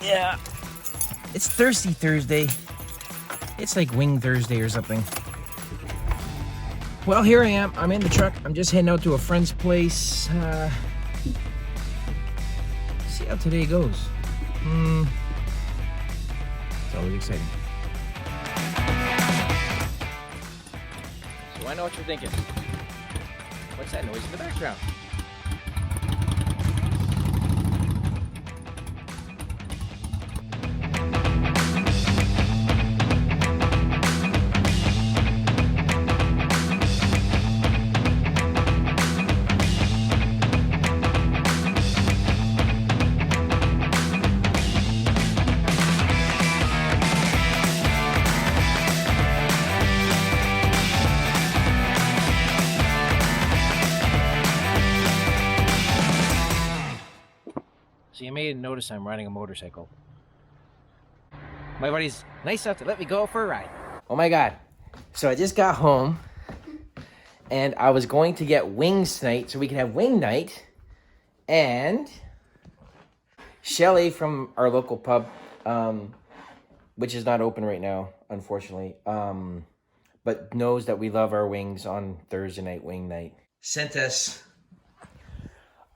Yeah. It's Thirsty Thursday. It's like Wing Thursday or something. Well, here I am. I'm in the truck. I'm just heading out to a friend's place. See how today goes. It's always exciting. So I know what you're thinking. What's that noise in the background? So you may notice I'm riding a motorcycle. My buddy's nice enough to let me go for a ride. Oh my God. So I just got home and I was going to get wings tonight so we can have wing night. And Shelly from our local pub, which is not open right now, unfortunately, but knows that we love our wings on Thursday night, wing night, sent us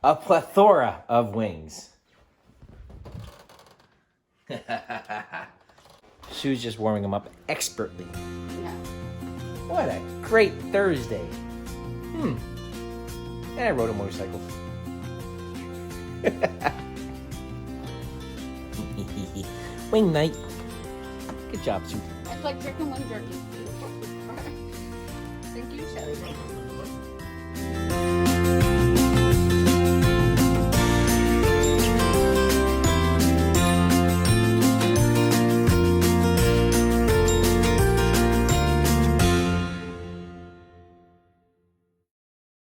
a plethora of wings. Sue's just warming them up expertly. Yeah. What a great Thursday. And I rode a motorcycle. Wing night. Good job, Sue. It's like chicken wing jerky. Thank you, Shelly.